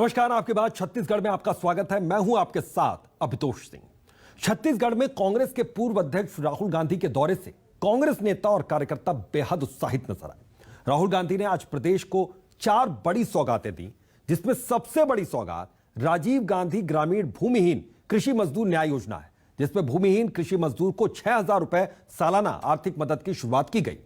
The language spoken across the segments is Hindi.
नमस्कार, आपके बाद छत्तीसगढ़ में आपका स्वागत है। मैं हूं आपके साथ अभितोष सिंह। छत्तीसगढ़ में कांग्रेस के पूर्व अध्यक्ष राहुल गांधी के दौरे से कांग्रेस नेता और कार्यकर्ता बेहद उत्साहित नजर आए। राहुल गांधी ने आज प्रदेश को 4 बड़ी सौगातें दी, जिसमें सबसे बड़ी सौगात राजीव गांधी ग्रामीण भूमिहीन कृषि मजदूर न्याय योजना है, जिसमें भूमिहीन कृषि मजदूर को 6,000 रुपए सालाना आर्थिक मदद की शुरुआत की गई।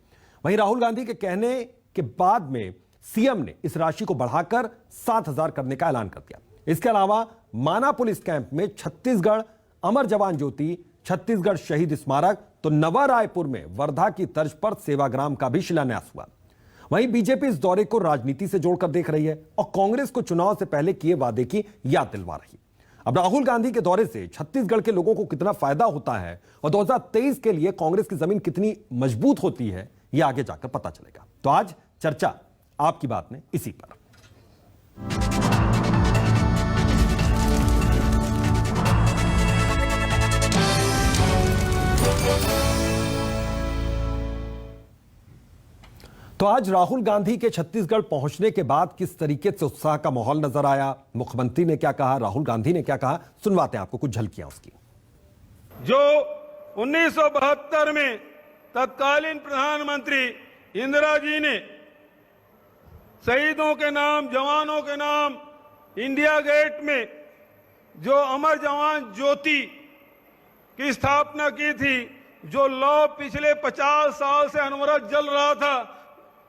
वहीं राहुल गांधी के कहने के बाद में सीएम ने इस राशि को बढ़ाकर 7,000 करने का ऐलान कर दिया। इसके अलावा माना पुलिस कैंप में छत्तीसगढ़ अमर जवान ज्योति, छत्तीसगढ़ शहीद स्मारक, तो नवा रायपुर में वर्धा की तर्ज पर सेवाग्राम का भी शिलान्यास हुआ। वहीं बीजेपी इस दौरे को राजनीति से जोड़कर देख रही है और कांग्रेस को चुनाव से पहले किए वादे की याद दिलवा रही है। अब राहुल गांधी के दौरे से छत्तीसगढ़ के लोगों को कितना फायदा होता है और 2023 के लिए कांग्रेस की जमीन कितनी मजबूत होती है, यह आगे जाकर पता चलेगा। तो आज चर्चा आपकी बात में इसी पर। तो आज राहुल गांधी के छत्तीसगढ़ पहुंचने के बाद किस तरीके से उत्साह का माहौल नजर आया, मुख्यमंत्री ने क्या कहा, राहुल गांधी ने क्या कहा, सुनवाते हैं आपको कुछ झलकियां उसकी। जो 1972 में तत्कालीन प्रधानमंत्री इंदिरा जी ने शहीदों के नाम, जवानों के नाम इंडिया गेट में जो अमर जवान ज्योति की स्थापना की थी, जो लौ पिछले 50 साल से अनवरत जल रहा था,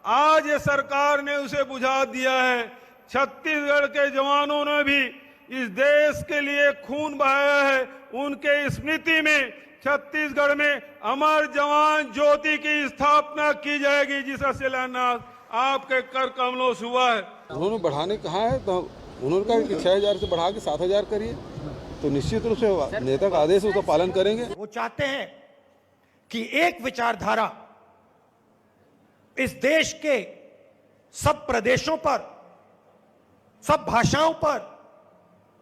आज ये सरकार ने उसे बुझा दिया है। छत्तीसगढ़ के जवानों ने भी इस देश के लिए खून बहाया है। उनके स्मृति में छत्तीसगढ़ में अमर जवान ज्योति की स्थापना की जाएगी, जिसका शिलान्यास आपके कर कमलों से हुआ है। उन्होंने बढ़ाने कहा है तो उन्होंने कहा कि 6,000 से बढ़ा के 7,000 करिए, तो निश्चित रूप से नेता का आदेश है, उसका पालन करेंगे। वो चाहते हैं कि एक विचारधारा इस देश के सब प्रदेशों पर, सब भाषाओं पर,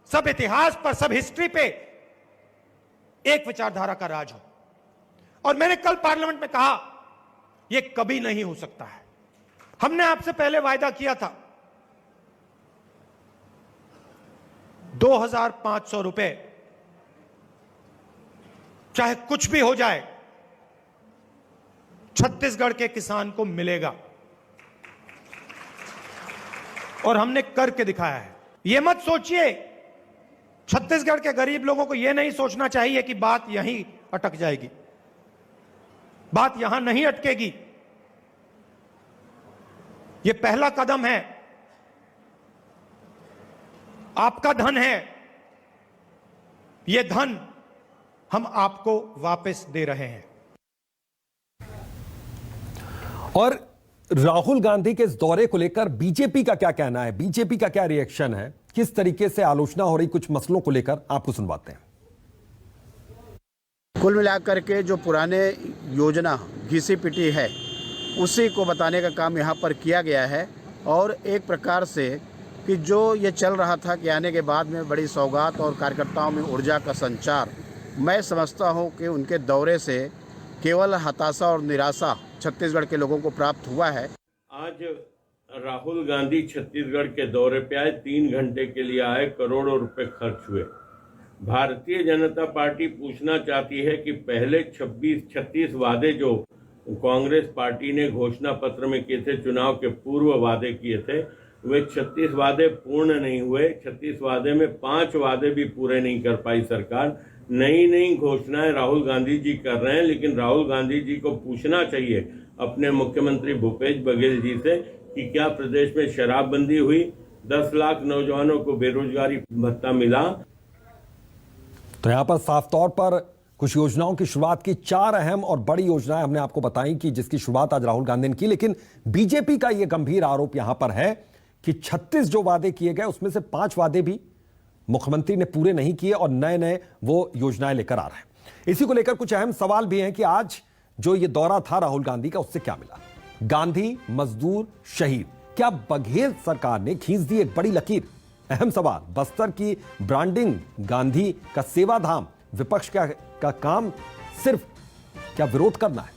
सब इतिहास पर, सब हिस्ट्री पे एक विचारधारा का राज हो। और मैंने कल पार्लियामेंट में कहा, यह कभी नहीं हो सकता है। हमने आपसे पहले वायदा किया था 2,500 रुपए, चाहे कुछ भी हो जाए, छत्तीसगढ़ के किसान को मिलेगा, और हमने करके दिखाया है। यह मत सोचिए, छत्तीसगढ़ के गरीब लोगों को यह नहीं सोचना चाहिए कि बात यहीं अटक जाएगी। बात यहां नहीं अटकेगी। यह पहला कदम है। आपका धन है, यह धन हम आपको वापस दे रहे हैं। और राहुल गांधी के इस दौरे को लेकर बीजेपी का क्या कहना है, बीजेपी का क्या रिएक्शन है, किस तरीके से आलोचना हो रही कुछ मसलों को लेकर, आपको सुनवाते हैं। कुल मिलाकर के जो पुराने योजना घिसी पिटी है, उसी को बताने का काम यहाँ पर किया गया है। और एक प्रकार से कि जो ये चल रहा था कि आने के बाद में बड़ी सौगात और कार्यकर्ताओं में ऊर्जा का संचार, मैं समझता हूँ कि उनके दौरे से केवल हताशा और निराशा छत्तीसगढ़ के लोगों को प्राप्त हुआ है। आज राहुल गांधी छत्तीसगढ़ के दौरे पे आए, 3 घंटे के लिए आए, करोड़ों रुपए खर्च हुए। भारतीय जनता पार्टी पूछना चाहती है कि पहले 36 वादे जो कांग्रेस पार्टी ने घोषणा पत्र में किए थे, चुनाव के पूर्व वादे किए थे, वे 36 वादे पूर्ण नहीं हुए। 36 वादे में 5 वादे भी पूरे नहीं कर पाई सरकार। नई घोषणाएं राहुल गांधी जी कर रहे हैं, लेकिन राहुल गांधी जी को पूछना चाहिए अपने मुख्यमंत्री भूपेश बघेल जी से कि क्या प्रदेश में शराबबंदी हुई, 10 लाख नौजवानों को बेरोजगारी भत्ता मिला। तो यहां पर साफ तौर पर कुछ योजनाओं की शुरुआत की, 4 अहम और बड़ी योजनाएं हमने आपको बताई कि जिसकी शुरुआत आज राहुल गांधी ने की। लेकिन बीजेपी का यह गंभीर आरोप यहां पर है कि 36 जो वादे किए गए उसमें से 5 वादे भी मुख्यमंत्री ने पूरे नहीं किए और नए वो योजनाएं लेकर आ रहे हैं। इसी को लेकर कुछ अहम सवाल भी हैं कि आज जो ये दौरा था राहुल गांधी का, उससे क्या मिला। गांधी मजदूर शहीद, क्या बघेल सरकार ने खींच दी एक बड़ी लकीर? अहम सवाल। बस्तर की ब्रांडिंग, गांधी का सेवाधाम, विपक्ष का काम सिर्फ क्या विरोध करना है?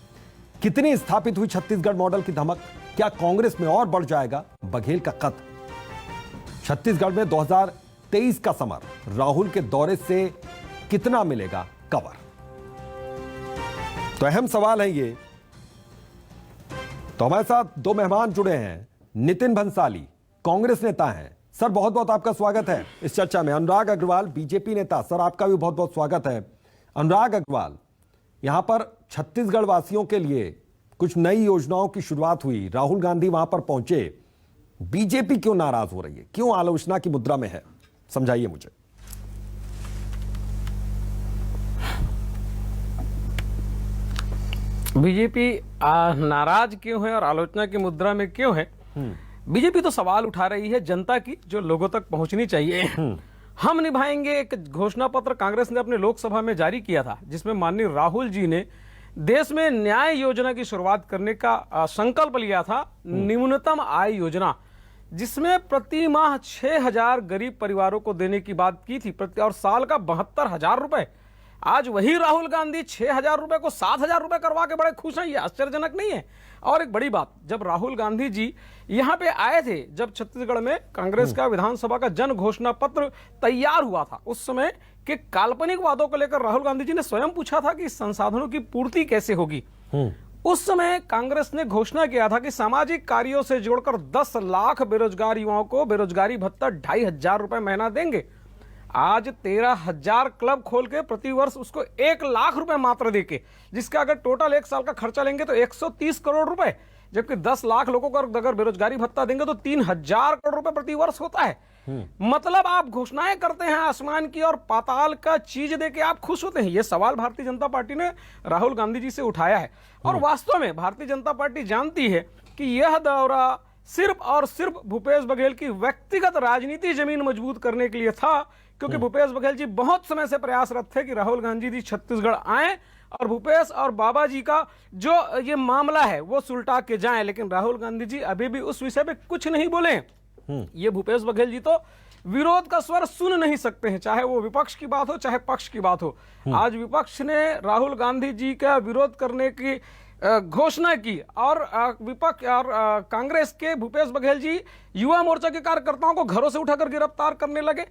कितनी स्थापित हुई छत्तीसगढ़ मॉडल की धमक? क्या कांग्रेस में और बढ़ जाएगा बघेल का कद? छत्तीसगढ़ में 2023 का समर, राहुल के दौरे से कितना मिलेगा कवर? तो अहम सवाल है ये। तो हमारे साथ दो मेहमान जुड़े हैं। नितिन भंसाली कांग्रेस नेता हैं। सर, बहुत बहुत आपका स्वागत है इस चर्चा में। अनुराग अग्रवाल बीजेपी नेता, सर आपका भी बहुत बहुत स्वागत है। अनुराग अग्रवाल, यहां पर छत्तीसगढ़ वासियों के लिए कुछ नई योजनाओं की शुरुआत हुई, राहुल गांधी वहां पर पहुंचे, बीजेपी क्यों नाराज हो रही है, क्यों आलोचना की मुद्रा में है, समझाइए मुझे। बीजेपी नाराज क्यों है और आलोचना की मुद्रा में क्यों है? बीजेपी तो सवाल उठा रही है जनता की, जो लोगों तक पहुंचनी चाहिए। हम निभाएंगे एक घोषणा पत्र कांग्रेस ने अपने लोकसभा में जारी किया था, जिसमें माननीय राहुल जी ने देश में न्याय योजना की शुरुआत करने का संकल्प लिया था। न्यूनतम आय योजना, जिसमें प्रति माह 6,000 गरीब परिवारों को देने की बात की थी और साल का 72,000 रुपए। आज वही राहुल गांधी 6,000 रुपए को 7,000 रुपए करवा के बड़े खुश हैं। ये आश्चर्यजनक नहीं है? और एक बड़ी बात, जब राहुल गांधी जी यहां पे आए थे, जब छत्तीसगढ़ में कांग्रेस का विधानसभा का जन घोषणा पत्र तैयार हुआ था, उस समय के काल्पनिक वादों को लेकर राहुल गांधी जी ने स्वयं पूछा था कि संसाधनों की पूर्ति कैसे होगी। उस समय कांग्रेस ने घोषणा किया था कि सामाजिक कार्यों से जोड़कर 10 लाख बेरोजगार युवाओं को बेरोजगारी भत्ता 2,500 रुपए महीना देंगे। आज 13,000 क्लब खोल के प्रतिवर्ष उसको 1 लाख रुपए मात्र देके, जिसका अगर टोटल 1 साल का खर्चा लेंगे तो 130 करोड़ रुपए, जबकि 10 लाख लोगों को अगर बेरोजगारी भत्ता देंगे तो 3,000 करोड़ रुपए प्रतिवर्ष होता है। मतलब आप घोषणाएं करते हैं आसमान की और पाताल का चीज देके आप खुश होते हैं। यह सवाल भारतीय जनता पार्टी ने राहुल गांधी जी से उठाया है। और वास्तव में भारतीय जनता पार्टी जानती है कि यह दौरा सिर्फ और सिर्फ भूपेश बघेल की व्यक्तिगत राजनीति जमीन मजबूत करने के लिए था, क्योंकि भूपेश बघेल जी बहुत समय से प्रयासरत थे कि राहुल गांधी जी छत्तीसगढ़ आए और भूपेश और बाबा जी का जो ये मामला है वो सुलटा के जाएं। लेकिन राहुल गांधी जी अभी भी उस विषय पे कुछ नहीं बोले। ये भूपेश बघेल जी तो विरोध का स्वर सुन नहीं सकते हैं, चाहे वो विपक्ष की बात हो चाहे पक्ष की बात हो। आज विपक्ष ने राहुल गांधी जी का विरोध करने की घोषणा की और विपक्ष और कांग्रेस के भूपेश बघेल जी युवा मोर्चा के कार्यकर्ताओं को घरों से उठाकर गिरफ्तार करने लगे।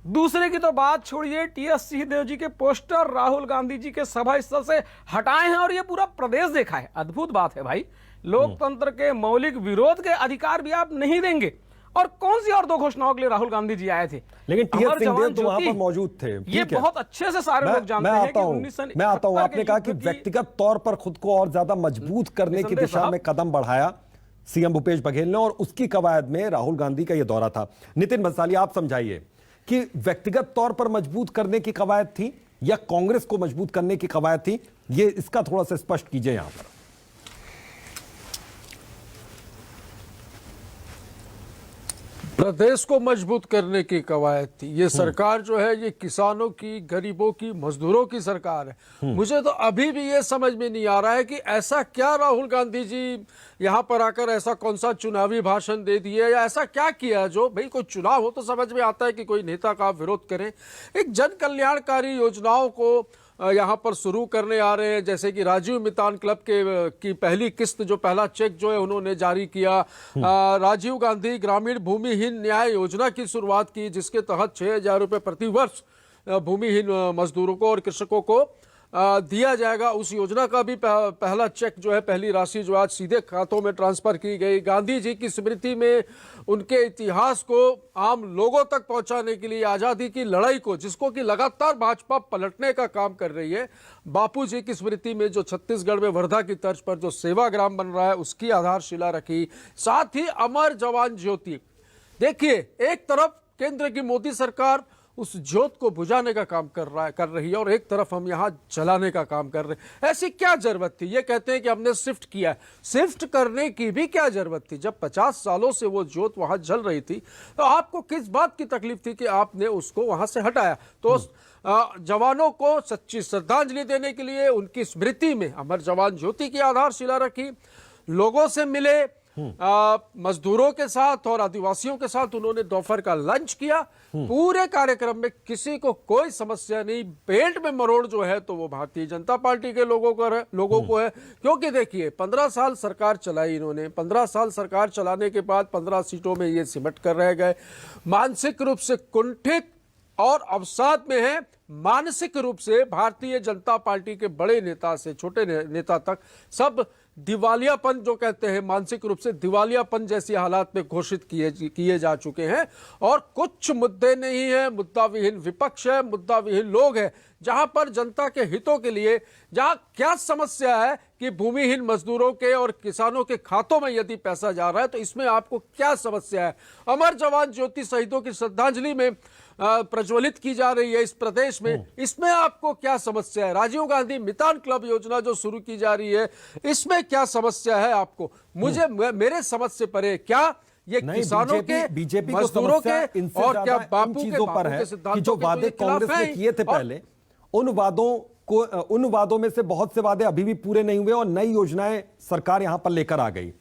दूसरे की तो बात छोड़िए, टीएस सिंहदेव जी के पोस्टर राहुल गांधी जी के सभा स्थल से हटाए हैं और ये पूरा प्रदेश देखा है। अद्भुत बात है भाई, लोकतंत्र के मौलिक विरोध के अधिकार भी आप नहीं देंगे। और कौन सी और 2 घोषणाओं के लिए राहुल गांधी जी आए थे? लेकिन टीएस सिंहदेव तो वहां पर मौजूद थे। ये बहुत अच्छे से सारे लोग जानते हैं कि 1971 मैं आता हूं। आपने कहा कि व्यक्तिगत तौर पर खुद को और ज्यादा मजबूत करने की दिशा में कदम बढ़ाया सीएम भूपेश बघेल ने, और उसकी कवायद में राहुल गांधी का यह दौरा था। नितिन भंसाली, आप समझाइए कि व्यक्तिगत तौर पर मजबूत करने की कवायद थी या कांग्रेस को मजबूत करने की कवायद थी? ये इसका थोड़ा सा स्पष्ट कीजिए यहां पर। प्रदेश को मजबूत करने की कवायद थी। ये सरकार जो है ये किसानों की, गरीबों की, मजदूरों की सरकार है। मुझे तो अभी भी ये समझ में नहीं आ रहा है कि ऐसा क्या राहुल गांधी जी यहाँ पर आकर ऐसा कौन सा चुनावी भाषण दे दिए या ऐसा क्या किया जो, भाई कोई चुनाव हो तो समझ में आता है कि कोई नेता का आप विरोध करें। एक जन कल्याणकारी योजनाओं को यहाँ पर शुरू करने आ रहे हैं, जैसे कि राजीव मितान क्लब की पहली किस्त जो पहला चेक जो है उन्होंने जारी किया। राजीव गांधी ग्रामीण भूमिहीन न्याय योजना की शुरुआत की, जिसके तहत 6,000 रुपये प्रतिवर्ष भूमिहीन मजदूरों को और कृषकों को दिया जाएगा। उस योजना का भी पहला चेक जो है, पहली राशि जो आज सीधे खातों में ट्रांसफर की गई। गांधी जी की स्मृति में उनके इतिहास को आम लोगों तक पहुंचाने के लिए आजादी की लड़ाई को, जिसको कि लगातार भाजपा पलटने का काम कर रही है, बापू जी की स्मृति में जो छत्तीसगढ़ में वर्धा की तर्ज पर जो सेवाग्राम बन रहा है उसकी आधारशिला रखी। साथ ही अमर जवान ज्योति, देखिए एक तरफ केंद्र की मोदी सरकार उस ज्योत को बुझाने का काम कर रही है और एक तरफ हम यहाँ जलाने का काम कर रहे हैं। ऐसी क्या जरूरत थी? ये कहते हैं कि हमने शिफ्ट किया है, शिफ्ट करने की भी क्या जरूरत थी? जब 50 सालों से वो ज्योत वहां जल रही थी तो आपको किस बात की तकलीफ थी कि आपने उसको वहां से हटाया? तो जवानों को सच्ची श्रद्धांजलि देने के लिए उनकी स्मृति में अमर जवान ज्योति की आधारशिला रखी, लोगों से मिले, मजदूरों के साथ और आदिवासियों के साथ उन्होंने दोपहर का लंच किया। पूरे कार्यक्रम में किसी को कोई समस्या नहीं। पेट में मरोड़ जो है तो वो भारतीय जनता पार्टी के लोगों को है, क्योंकि देखिए 15 साल सरकार चलाई इन्होंने। 15 साल सरकार चलाने के बाद 15 सीटों में ये सिमट कर रह गए। मानसिक रूप से कुंठित और अवसाद में है। मानसिक रूप से भारतीय जनता पार्टी के बड़े नेता से छोटे नेता तक सब दिवालियापन जो कहते हैं, मानसिक रूप से दिवालियापन जैसी हालात में घोषित किए जा चुके हैं। और कुछ मुद्दे नहीं है, मुद्दा विहीन विपक्ष है, मुद्दा विहीन लोग हैं। जहां पर जनता के हितों के लिए, जहां क्या समस्या है कि भूमिहीन मजदूरों के और किसानों के खातों में यदि पैसा जा रहा है तो इसमें आपको क्या समस्या है? अमर जवान ज्योति शहीदों की श्रद्धांजलि में प्रज्वलित की जा रही है इस प्रदेश में, इसमें आपको क्या समस्या है? राजीव गांधी मितान क्लब योजना जो शुरू की जा रही है, इसमें क्या समस्या है आपको? मेरे समझ से परे क्या ये किसानों के, बीजेपी मजदूरों के और क्या बापू चीजों पर है कि जो वादे कांग्रेस ने किए थे पहले, उन वादों में से बहुत से वादे अभी भी पूरे नहीं हुए और नई योजनाएं सरकार यहां पर लेकर आ गई।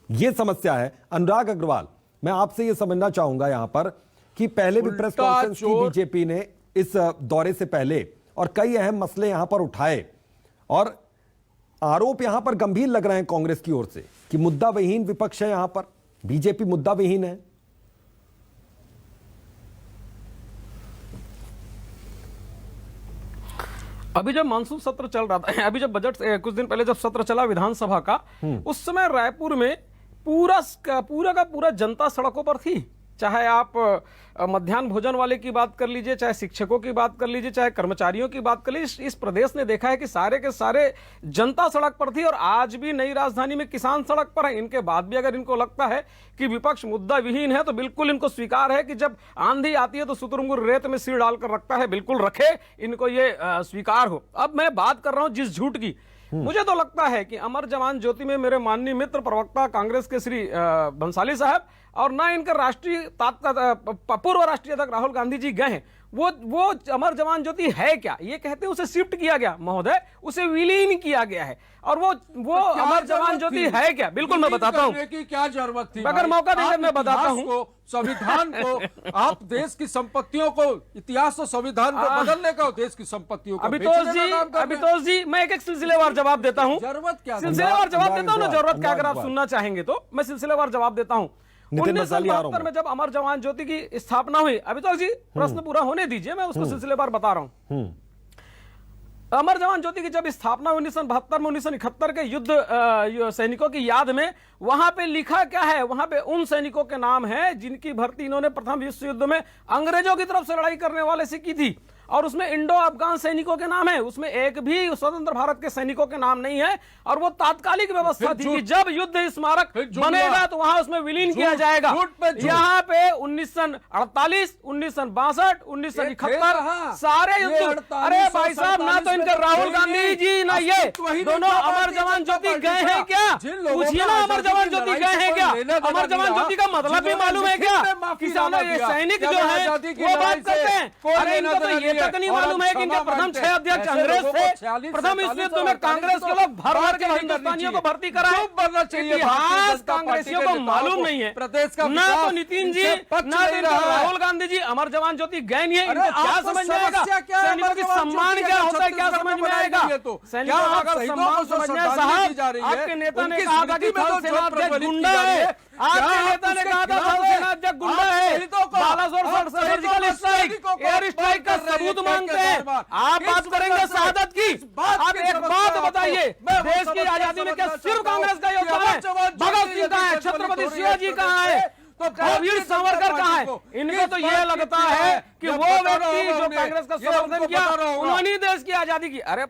ये समस्या है। अनुराग अग्रवाल, मैं आपसे ये समझना चाहूंगा यहां पर कि पहले भी प्रेस कॉन्फ्रेंस की बीजेपी ने इस दौरे से पहले और कई अहम मसले यहां पर उठाए और आरोप यहां पर गंभीर लग रहे हैं कांग्रेस की ओर से कि मुद्दा विहीन विपक्ष है, यहां पर बीजेपी मुद्दा विहीन है। अभी जब मानसून सत्र चल रहा था, अभी जब बजट कुछ दिन पहले जब सत्र चला विधानसभा का, उस समय रायपुर में पूरा का पूरा जनता सड़कों पर थी। चाहे आप मध्याह्न भोजन वाले की बात कर लीजिए, चाहे शिक्षकों की बात कर लीजिए, चाहे कर्मचारियों की बात कर लीजिए, इस प्रदेश ने देखा है कि सारे के सारे जनता सड़क पर थी। और आज भी नई राजधानी में किसान सड़क पर है। इनके बाद भी अगर इनको लगता है कि विपक्ष मुद्दा विहीन है तो बिल्कुल इनको स्वीकार है कि जब आंधी आती है तो शुतुरमुर्ग रेत में सिर डालकर रखता है, बिल्कुल रखे, इनको ये स्वीकार हो। अब मैं बात कर रहा हूं जिस झूठ की, मुझे तो लगता है कि अमर जवान ज्योति में मेरे माननीय मित्र प्रवक्ता कांग्रेस के श्री बंसाली साहब और ना इनके पूर्व राष्ट्रीय अध्यक्ष राहुल गांधी जी गए हैं। वो अमर जवान ज्योति है क्या ये कहते हैं, उसे शिफ्ट किया गया महोदय, उसे विलीन किया गया है। और वो अमर जवान ज्योति है क्या? बिल्कुल मैं बताता हूँ क्या जरूरत थी। अगर मौका देंगे मैं बताता हूँ। संविधान को आप देश की संपत्तियों को, इतिहास और संविधान को बदलने का, देश की संपत्तियों को अभितोष जी मैं एक सिलसिलेवार जवाब देता हूँ। जरूरत क्या? सिलसिलेवार जवाब देता हूँ ना, जरूरत क्या, अगर आप सुनना चाहेंगे तो मैं सिलसिलेवार जवाब देता हूँ। 1972 में जब अमर जवान ज्योति की स्थापना हुई, अभितोष जी प्रश्न पूरा होने दीजिए, मैं उसको सिलसिलेवार बता रहा हूं। अमर जवान ज्योति की जब स्थापना 1972 में 1971 के युद्ध सैनिकों की याद में, वहां पे लिखा क्या है, वहां पे उन सैनिकों के नाम है जिनकी भर्ती इन्होंने प्रथम विश्व युद्ध में अंग्रेजों की तरफ से लड़ाई करने वाले से की थी। और उसमें इंडो अफगान सैनिकों के नाम है, उसमें एक भी स्वतंत्र भारत के सैनिकों के नाम नहीं है। और वो तात्कालिक व्यवस्था थी कि जब युद्ध स्मारक बनेगा तो वहां उसमें विलीन किया जाएगा। यहाँ पे 1948, 1962, 1971 सारे युद्ध, अरे भाई साहब, ना तो इनके राहुल गांधी जी ना ये दोनों अमर जवान ज्योति गए हैं क्या? पूछिए ना, अमर जवान ज्योति गए हैं क्या? अमर जवान ज्योति का मतलब भी मालूम है क्या? किसानों ये सैनिक जो है वो बात करते हैं, अरे इनको तो ये तक नहीं मालूम है कि इनके प्रथम 6 अध्यक्ष अंग्रेज थे। प्रथम विश्व युद्ध में कांग्रेस के लोग भर भर के हिंदुस्तानियों को भर्ती कराए। इतिहास कांग्रेसियों को मालूम नहीं है, ना तो नितिन जी ना तो राहुल गांधी जी अमर जवान ज्योति गए नहीं है। इनको क्या समझ में आएगा सैनिकों की सम्मान क्या होता है, क्या समझ में आएगा? सैनिकों का सम्मान समझने साहब, आपके नेता ने कहा था कि थल सेनाध्यक्ष गुंडा है, आपके नेता ने कहा था थल सेनाध्यक्ष गुंडा है, Balasore surgical strike, air strike का सबूत मांगते हैं। आप बात करेंगे शहादत की? आप एक बात बताइए, देश की आजादी में क्या सिर्फ कांग्रेस का योगदान है? भगत सिंह कहाँ है? छत्रपति शिवाजी कहाँ है? तो वीर सावरकर कहाँ है? इनको तो यह लगता है कि वो व्यक्ति जो कांग्रेस का समर्थन किया उन्होंने देश की आजादी की। अरे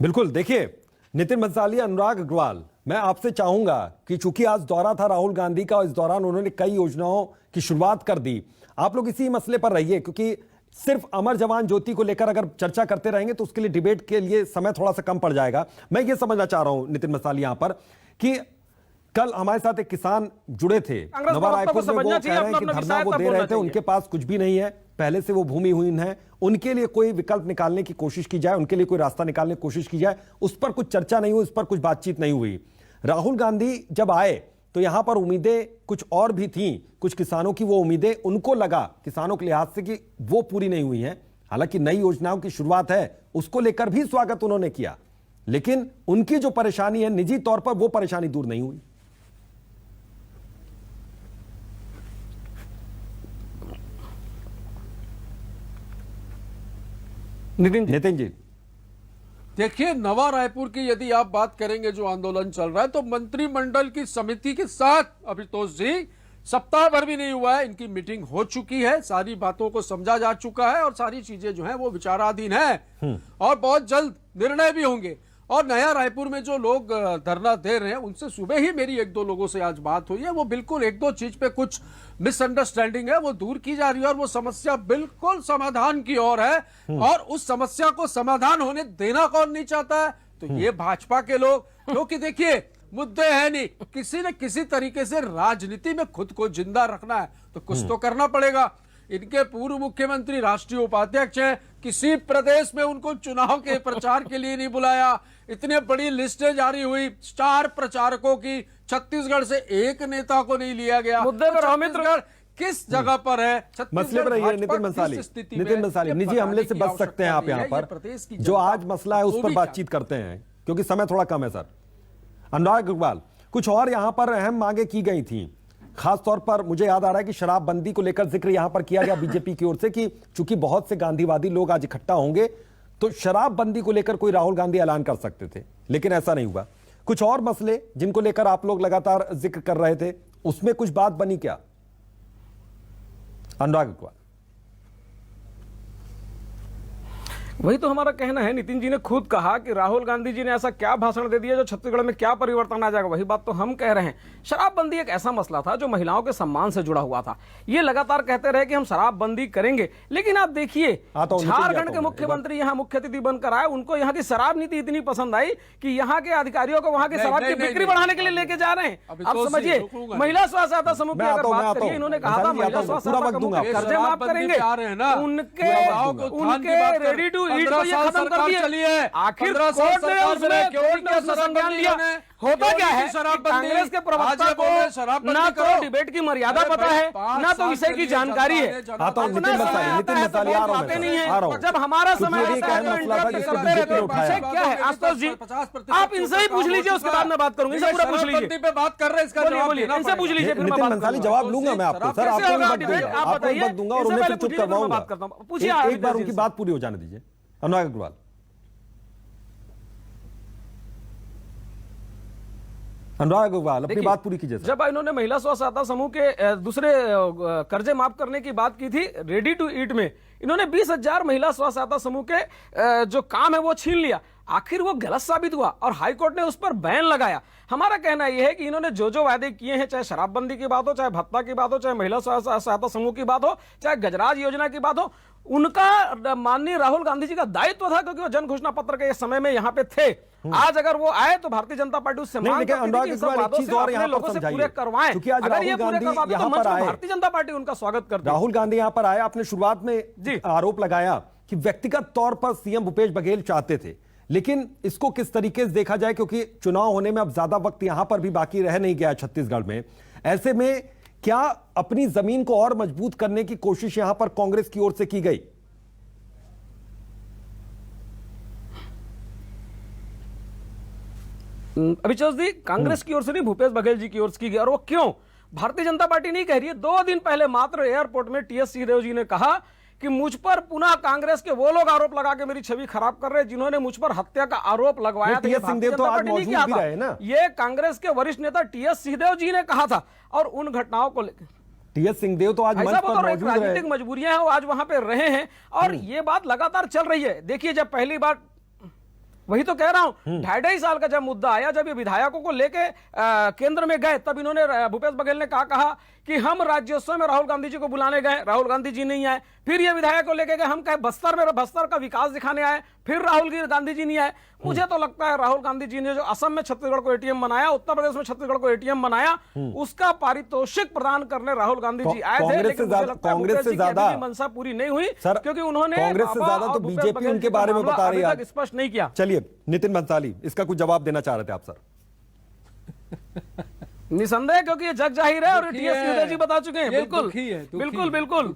बिल्कुल, देखिए नितिन बंसाली, अनुराग अग्रवाल, मैं आपसे चाहूंगा कि चूंकि आज दौरा था राहुल गांधी का और इस दौरान उन्होंने कई योजनाओं की शुरुआत कर दी, आप लोग इसी मसले पर रहिए, क्योंकि सिर्फ अमर जवान ज्योति को लेकर अगर चर्चा करते रहेंगे तो उसके लिए डिबेट के लिए समय थोड़ा सा कम पड़ जाएगा। मैं ये समझना चाह रहा हूं नितिन बंसाली यहां पर कि कल हमारे साथ एक किसान जुड़े थे नवा रायपुर में, वो कह रहे हैं कि धरना वो दे रहे थे, उनके पास कुछ भी नहीं है, पहले से वो भूमिहीन है, उनके लिए कोई विकल्प निकालने की कोशिश की जाए, उनके लिए कोई रास्ता निकालने की कोशिश की जाए, उस पर कुछ चर्चा नहीं हुई, उस पर कुछ बातचीत नहीं हुई। राहुल गांधी जब आए तो यहां पर उम्मीदें कुछ और भी थीं, कुछ किसानों की वो उम्मीदें उनको लगा किसानों के लिहाज से कि वो पूरी नहीं हुई हैं। हालांकि नई योजनाओं की शुरुआत है, उसको लेकर भी स्वागत उन्होंने किया, लेकिन उनकी जो परेशानी है निजी तौर पर वो परेशानी दूर नहीं हुई। नितिन जी, देखिए, नवा रायपुर की यदि आप बात करेंगे, जो आंदोलन चल रहा है, तो मंत्रिमंडल की समिति के साथ अभितोष जी सप्ताह भर भी नहीं हुआ है, इनकी मीटिंग हो चुकी है, सारी बातों को समझा जा चुका है और सारी चीजें जो हैं वो विचाराधीन है और बहुत जल्द निर्णय भी होंगे। और नया रायपुर में जो लोग धरना दे रहे हैं, उनसे सुबह ही मेरी एक दो लोगों से आज बात हुई है। वो बिल्कुल एक दो चीज पे कुछ मिसअंडरस्टैंडिंग है, वो दूर की जा रही है और वो समस्या बिल्कुल समाधान की ओर है। और उस समस्या को समाधान होने देना कौन नहीं चाहता है? तो ये भाजपा के लोग, क्योंकि देखिए मुद्दे है नहीं, किसी न किसी तरीके से राजनीति में खुद को जिंदा रखना है तो कुछ तो करना पड़ेगा। इनके पूर्व मुख्यमंत्री राष्ट्रीय उपाध्यक्ष हैं, किसी प्रदेश में उनको चुनाव के प्रचार के लिए नहीं बुलाया। इतने बड़ी लिस्टें जारी हुई स्टार प्रचारकों की, छत्तीसगढ़ से एक नेता को नहीं लिया गया। मुद्दे पर छत्तीसगढ़ किस जगह पर है? मसले पर रहिए नितिन बंसाली, निजी हमले से बच सकते हैं आप यहाँ पर। जो आज मसला है उस पर बातचीत करते हैं क्योंकि समय थोड़ा कम है। सर अनुराग अग्रवाल, कुछ और यहाँ पर अहम मांगे की गई थी, खासतौर पर मुझे याद आ रहा है कि शराबबंदी को लेकर जिक्र यहां पर किया गया बीजेपी की ओर से कि चूंकि बहुत से गांधीवादी लोग आज इकट्ठा होंगे तो शराबबंदी को लेकर कोई राहुल गांधी ऐलान कर सकते थे, लेकिन ऐसा नहीं हुआ। कुछ और मसले जिनको लेकर आप लोग लगातार जिक्र कर रहे थे, उसमें कुछ बात बनी क्या? अनुराग अग्रवाल, वही तो हमारा कहना है। नितिन जी ने खुद कहा कि राहुल गांधी जी ने ऐसा क्या भाषण दे दिया जो छत्तीसगढ़ में क्या परिवर्तन आ जाएगा, वही बात तो हम कह रहे हैं। शराबबंदी एक ऐसा मसला था जो महिलाओं के सम्मान से जुड़ा हुआ था। ये लगातार कहते रहे कि हम शराबबंदी करेंगे, लेकिन आप देखिए झारखंड के मुख्यमंत्री यहाँ मुख्य अतिथि बनकर आए, उनको यहाँ की शराब नीति इतनी पसंद आई कि यहाँ के अधिकारियों को वहां के शराब की बिक्री बढ़ाने के लिए लेके जा रहे हैं। आप समझिए, महिला स्व सहायता समूह की अगर बात करिए, इन्होंने कहा था महिला स्व सहायता समूह कर्जे माफ करेंगे, उनके रेडी टू ईट को ये खत्म कर दिए। आखिर कोर्ट ने उसमें संज्ञान लिया। होता क्या है, कांग्रेस के प्रवक्ता को ना तो डिबेट की मर्यादा पता है, ना तो विषय की जानकारी है। जब हमारा समय क्या है, आशुतोष जी आप इनसे ही पूछ लीजिए, उसके बाद में बात करूंगी। इनसे पूरा पूछ लीजिए, बात कर रहे हैं, इसका इनसे पूछ लीजिए, जवाब लूंगा मैं आपको। सर आपको वक्त दूंगा और उन्हें चुप करवाऊंगा। पूछिए, एक बार उनकी बात पूरी हो जाने दीजिए। अनुराग अग्रवाल, अनुराग अग्रवाल अपनी बात पूरी कीजिए। जब इन्होंने महिला स्व सहायता समूह के दूसरे कर्जे माफ करने की बात की थी रेडी टू ईट में, इन्होंने 20,000 महिला स्व सहायता समूह के जो काम है वो छीन लिया। आखिर वो गलत साबित हुआ और हाईकोर्ट ने उस पर बैन लगाया। हमारा कहना यह है कि इन्होंने जो जो वादे किए हैं, चाहे शराबबंदी की बात हो, चाहे भत्ता की बात हो, चाहे महिला स्व सहायता समूह की बात हो, चाहे गजराज योजना की बात हो, उनका माननीय राहुल गांधी जी का दायित्व था क्योंकि वो जन घोषणा पत्र के समय में यहाँ पे थे। आज अगर वो आए तो भारतीय जनता पार्टी उससे मांग करती थी कि सब वादों से अपने लोगों से पूरे करवाएं। अगर ये पूरे करवाते तो मंच पर भारतीय जनता पार्टी उनका स्वागत करती। राहुल गांधी यहाँ पर आए, आपने शुरुआत में आरोप लगाया कि व्यक्तिगत तौर पर सीएम भूपेश बघेल चाहते थे, लेकिन इसको किस तरीके से देखा जाए, क्योंकि चुनाव होने में अब ज्यादा वक्त यहां पर भी बाकी रह नहीं गया छत्तीसगढ़ में। ऐसे में क्या अपनी जमीन को और मजबूत करने की कोशिश यहां पर कांग्रेस की ओर से की गई? अभितोष जी, कांग्रेस की ओर से नहीं, भूपेश बघेल जी की ओर से की गई। और वो क्यों? भारतीय जनता पार्टी नहीं कह रही है। 2 दिन पहले मात्र एयरपोर्ट में टीएस सिंहदेव जी ने कहा कि मुझ पर पुनः कांग्रेस के वो लोग आरोप लगा के मेरी छवि खराब कर रहे हैं जिन्होंने मुझ पर हत्या का आरोप लगवाया था। सिंहदेव तो आज मौजूद भी रहे ना। ये कांग्रेस के वरिष्ठ नेता टीएस सिंहदेव जी ने कहा था और उन घटनाओं को लेकर टीएस सिंहदेव तो आज मंच पर मौजूद रहे। राजनीतिक मजबूरियां हैं, वो आज वहां पे रहे हैं और ये बात लगातार चल रही है। देखिए, जब पहली बार, वही तो कह रहा हूं, 2.5 साल का जब मुद्दा आया, जब ये विधायकों को लेके केंद्र में गए, तब इन्होंने भूपेश बघेल ने कहा कि हम राज्योत्सव में राहुल गांधी जी को बुलाने गए, राहुल गांधी जी नहीं आए। फिर ये विधायक को लेके गए, हम कहे बस्तर का विकास दिखाने आए, फिर राहुल गांधी जी नहीं आए। मुझे तो लगता है राहुल गांधी जी ने जो असम में छत्तीसगढ़ को एटीएम बनाया, उत्तर प्रदेश में छत्तीसगढ़ को एटीएम बनाया, उसका पारितोषिक प्रदान करने राहुल गांधी जी आए थे। लेकिन कांग्रेस से ज्यादा मंशा पूरी नहीं हुई क्योंकि उन्होंने कांग्रेस से ज्यादा तो बीजेपी उनके बारे में बता रही है, स्पष्ट नहीं किया। चलिए नितिन बंसाली, इसका कुछ जवाब देना चाह रहे थे आप? सर निसंदेह, क्योंकि ये जग जाहिर है और टीएस हृदय जी बता चुके हैं। ये बिल्कुल दुखी है, बिल्कुल बिल्कुल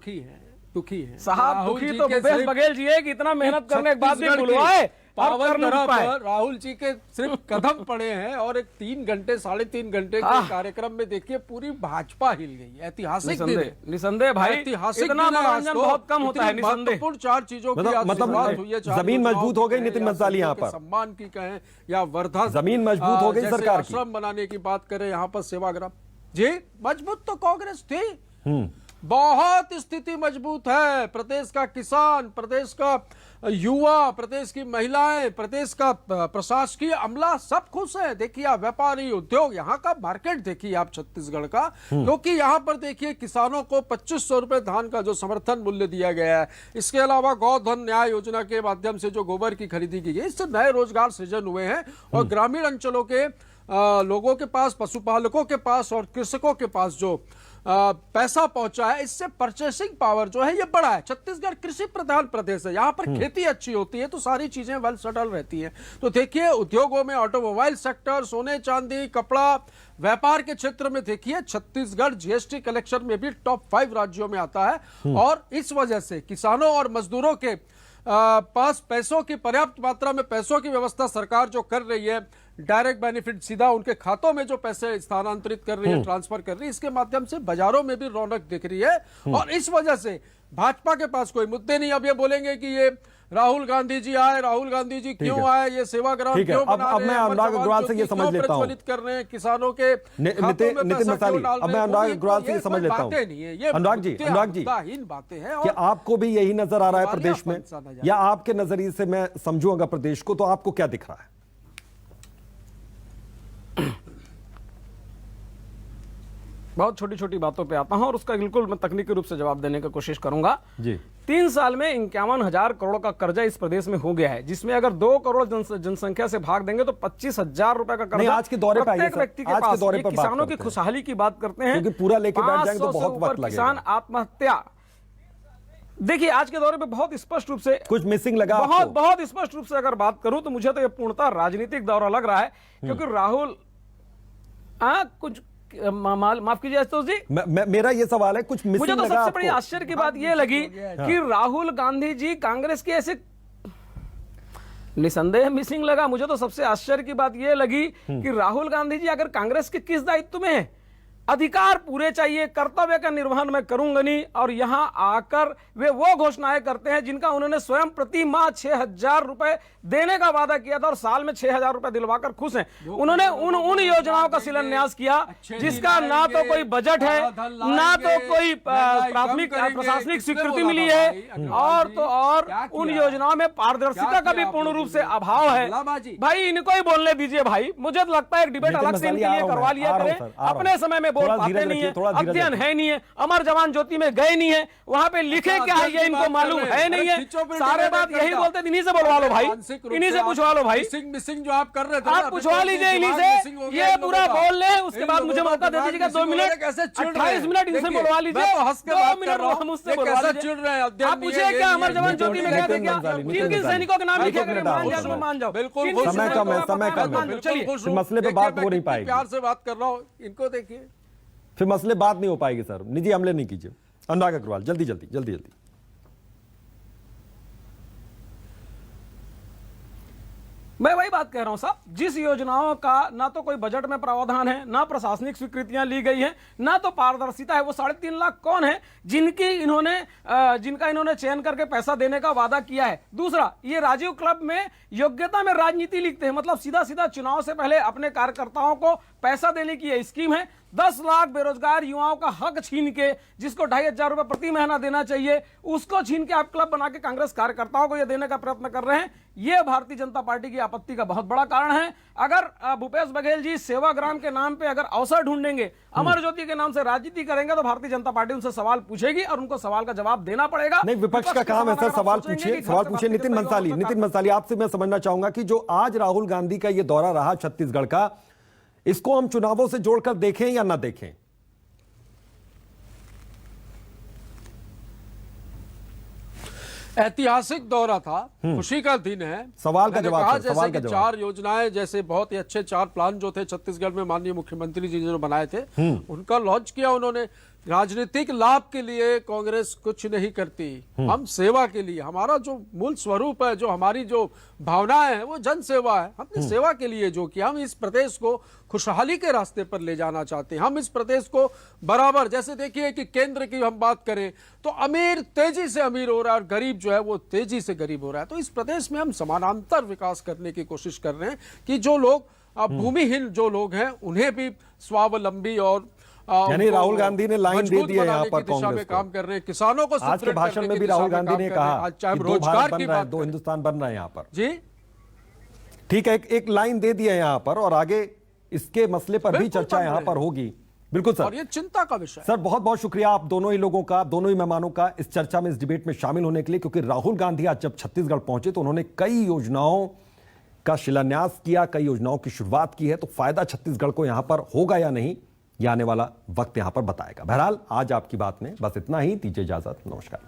दुखी है साहब, राहुल दुखी जी तो के भूपेश सिर्फ बघेल जी है कि इतना मेहनत करने के बाद भी छत्तीसगढ़ की बुलवाए और पावन कर नहीं धरा पाए। पर राहुल जी के सिर्फ कदम पड़े हैं और एक 3 घंटे 3.5 घंटे के कार्यक्रम में देखिए पूरी भाजपा हिल गई। ऐतिहासिक दिन है, निसंदेह भाई, ऐतिहासिक इतना दिन है। आज मनोरंजन तो बहुत कम होता है, इतनी निसंदेह। महत्वपूर्ण 4 चीजों की आज मतलब शुरुआत हुई है। 4 जमीन मजबूत हो गई योजनाओं नितिन की, बंसाली यहाँ या पर। सम्मान की कहें या वर्धा जमीन मजबूत हो गई जैसे सरकार की। आश्रम बनाने की बात करें यहाँ पर सेवाग्राम जी, मजबूत तो कांग्रेस थी। बहुत स्थिति मजबूत है। प्रदेश का किसान, प्रदेश का युवा, प्रदेश की महिलाएं, प्रदेश का प्रशासकीय अमला सब खुश है। देखिए आप व्यापारी, उद्योग, यहाँ का मार्केट देखिए आप छत्तीसगढ़ का, क्योंकि यहाँ पर देखिए किसानों को 2500 रुपए धान का जो समर्थन मूल्य दिया गया है, इसके अलावा गौधन न्याय योजना के माध्यम से जो गोबर की खरीदी की गई, इससे नए रोजगार सृजन हुए हैं और ग्रामीण अंचलों के लोगों के पास, पशुपालकों के पास और कृषकों के पास जो पैसा पहुंचा है, इससे परचेसिंग पावर जो है ये बढ़ा है। छत्तीसगढ़ कृषि प्रधान प्रदेश है, यहाँ पर खेती अच्छी होती है तो सारी चीजें वेल सेटल रहती हैं। तो देखिए उद्योगों में ऑटोमोबाइल सेक्टर, सोने चांदी, कपड़ा, व्यापार के क्षेत्र में देखिए छत्तीसगढ़ जीएसटी कलेक्शन में भी टॉप 5 राज्यों में आता है। और इस वजह से किसानों और मजदूरों के पास पैसों की पर्याप्त मात्रा में पैसों की व्यवस्था सरकार जो कर रही है, डायरेक्ट बेनिफिट सीधा उनके खातों में जो पैसे स्थानांतरित कर रही है, ट्रांसफर कर रही है, इसके माध्यम से बाजारों में भी रौनक दिख रही है। और इस वजह से भाजपा के पास कोई मुद्दे नहीं। अब ये बोलेंगे कि ये राहुल गांधी जी आए, राहुल गांधी जी क्यों आए, ये सेवाग्राम क्यों बना रहे हैं, मैं अनुराग अग्रवाल से ये समझ लेता हूं, प्रज्वलित कर रहे हैं किसानों के नितिन मसाली, अब मैं अनुराग अग्रवाल से ये समझ लेता हूं। अनुराग जी बातें हैं। क्या आपको भी यही नजर आ रहा है प्रदेश में, या आपके नजरिए से मैं समझूंगा प्रदेश को, तो आपको क्या दिख रहा है? बहुत छोटी छोटी बातों पे आता हूं और उसका बिल्कुल मैं तकनीकी रूप से जवाब देने की कोशिश करूंगा जी। 3 साल में 51,000 करोड़ का कर्जा इस प्रदेश में हो गया है, जिसमें अगर 2 करोड़ जनसंख्या से भाग देंगे तो 25,000 रुपए का कर्जा आज के दौरे पे प्रत्येक व्यक्ति के पास। किसानों की खुशहाली की बात करते हैं, क्योंकि पूरा लेके बैठ जाएंगे तो बहुत वक्त लगेगा। किसान आत्महत्या देखिए आज के दौरे पे बहुत स्पष्ट रूप से कुछ मिसिंग लगा, बहुत स्पष्ट रूप से अगर बात करूं तो मुझे तो यह पूर्णतः राजनीतिक दौरा लग रहा है। क्योंकि राहुल कुछ माफ कीजिए आशुतोष जी, मेरा ये सवाल है, कुछ मिसिंग मुझे तो लगा सबसे बड़ी आश्चर्य की बात यह लगी कि राहुल गांधी जी कांग्रेस के ऐसे, निसंदेह मिसिंग लगा। मुझे तो सबसे आश्चर्य की बात यह लगी कि राहुल गांधी जी अगर कांग्रेस के किस दायित्व में है, अधिकार पूरे चाहिए, कर्तव्य का निर्वहन मैं करूंगा नहीं, और यहां आकर वे वो घोषणाएं करते हैं जिनका उन्होंने स्वयं प्रति माह 6,000 रुपए देने का वादा किया था और साल में 6,000 रुपए दिलवाकर खुश हैं। उन्होंने उन योजनाओं का शिलान्यास किया जिसका ना तो कोई बजट है, ना तो कोई प्राथमिक प्रशासनिक स्वीकृति मिली है, और उन योजनाओं में पारदर्शिता का भी पूर्ण रूप से अभाव है। भाई इनको ही बोलने दीजिए भाई, मुझे तो लगता है एक डिबेट अलग से इनके लिए करवा लिया करें। अपने समय में बोल पाते नहीं है, अध्ययन है नहीं है, अमर जवान ज्योति में गए नहीं है, वहां पे लिखे क्या है ये इनको मालूम है नहीं है। सारे बात यही बोलते, इन्हीं से बोलवा लो भाई, इन्हीं से पूछवा लो भाई, मिसिंग जो आप कर रहे थे आप पूछवा लीजिए इन्हीं से, ये पूरा बोल ले, उसके बाद मुझे मौका दे दीजिएगा 2 मिनट 28 मिनट इनसे बोलवा लीजिए, 2 मिनट मुझसे बोलवा लीजिए। आप पूछिए क्या अमर जवान ज्योति में गए थे क्या, किन सैनिकों के नाम लिखे गए, मान जाओ बिल्कुल, समय कम है, समय कम है, चलिए मसले पे बात हो नहीं पाएगी। प्यार से बात कर रहा हूँ, इनको देखिए, फिर मसले बात नहीं हो पाएगी सर, निजी हमले नहीं कीजिए। अनुराग अग्रवाल जल्दी जल्दी जल्दी जल्दी। मैं वही बात कह रहा हूं साहब, जिस योजनाओं का ना तो कोई बजट में प्रावधान है, ना प्रशासनिक स्वीकृतियां ली गई हैं, ना तो पारदर्शिता है, वो 3.5 लाख कौन है जिनका इन्होंने चयन करके पैसा देने का वादा किया है। दूसरा, ये राजीव क्लब में योग्यता में राजनीति लिखते हैं, मतलब सीधा सीधा चुनाव से पहले अपने कार्यकर्ताओं को पैसा देने की यह स्कीम है। 10 लाख बेरोजगार युवाओं का हक छीन के, जिसको 2,500 रुपए प्रति महीना देना चाहिए, उसको छीन के आप क्लब बना के कांग्रेस कार्यकर्ताओं को यह देने का प्रयत्न कर रहे हैं। यह भारतीय जनता पार्टी की आपत्ति का बहुत बड़ा कारण है। अगर भूपेश बघेल जी सेवाग्राम के नाम पे अगर अवसर ढूंढेंगे, अमर ज्योति के नाम से राजनीति करेंगे, तो भारतीय जनता पार्टी उनसे सवाल पूछेगी और उनको सवाल का जवाब देना पड़ेगा। नहीं, विपक्ष का काम है सर, सवाल पूछिए। नितिन मंसाली, आपसे मैं समझना चाहूंगा कि जो आज राहुल गांधी का ये दौरा रहा छत्तीसगढ़ का, इसको हम चुनावों से जोड़कर देखें या ना देखें? ऐतिहासिक दौरा था, खुशी का दिन है। सवाल का मैंने जवाब कहा सर, जैसे सवाल का कि जवाब। 4 योजनाएं, जैसे बहुत ही अच्छे 4 प्लान जो थे छत्तीसगढ़ में माननीय मुख्यमंत्री जी ने बनाए थे, उनका लॉन्च किया उन्होंने। राजनीतिक लाभ के लिए कांग्रेस कुछ नहीं करती, हम सेवा के लिए, हमारा जो मूल स्वरूप है, जो हमारी जो भावनाएं हैं, वो जन सेवा है। हमने सेवा के लिए जो किया, हम इस प्रदेश को खुशहाली के रास्ते पर ले जाना चाहते हैं। हम इस प्रदेश को बराबर, जैसे देखिए कि केंद्र की हम बात करें तो अमीर तेजी से अमीर हो रहा है और गरीब जो है वो तेजी से गरीब हो रहा है। तो इस प्रदेश में हम समानांतर विकास करने की कोशिश कर रहे हैं कि जो लोग भूमिहीन जो लोग हैं उन्हें भी स्वावलंबी और यानी राहुल गांधी ने लाइन दे दी है यहाँ पर दिशा में कांग्रेस को। काम कर रहे हैं, किसानों को आज के सुदृढ़ भाषण करने में की भी दिशा राहुल में गांधी काम ने कर रहे हैं। कहा आज चाहे कि हम दो रोजगार भारत की बन रहा है, बात दो करें। हिंदुस्तान बन रहा है यहाँ पर। जी ठीक है, एक लाइन दे दी है यहाँ पर और आगे इसके मसले पर भी बिल्कुल चर्चा बन यहाँ रहे पर होगी। बिल्कुल सर। और ये चिंता का विषय है। सर बहुत बहुत शुक्रिया आप दोनों ही लोगों का, दोनों ही मेहमानों का इस चर्चा में, इस डिबेट में शामिल होने के लिए, क्योंकि राहुल गांधी आज जब छत्तीसगढ़ पहुंचे तो उन्होंने कई योजनाओं का शिलान्यास किया, कई योजनाओं की शुरुआत की है। तो फायदा छत्तीसगढ़ को यहां पर होगा या नहीं, यह आने वाला वक्त यहां पर बताएगा। बहरहाल आज आपकी बात में बस इतना ही, दीजिए इजाजत, नमस्कार।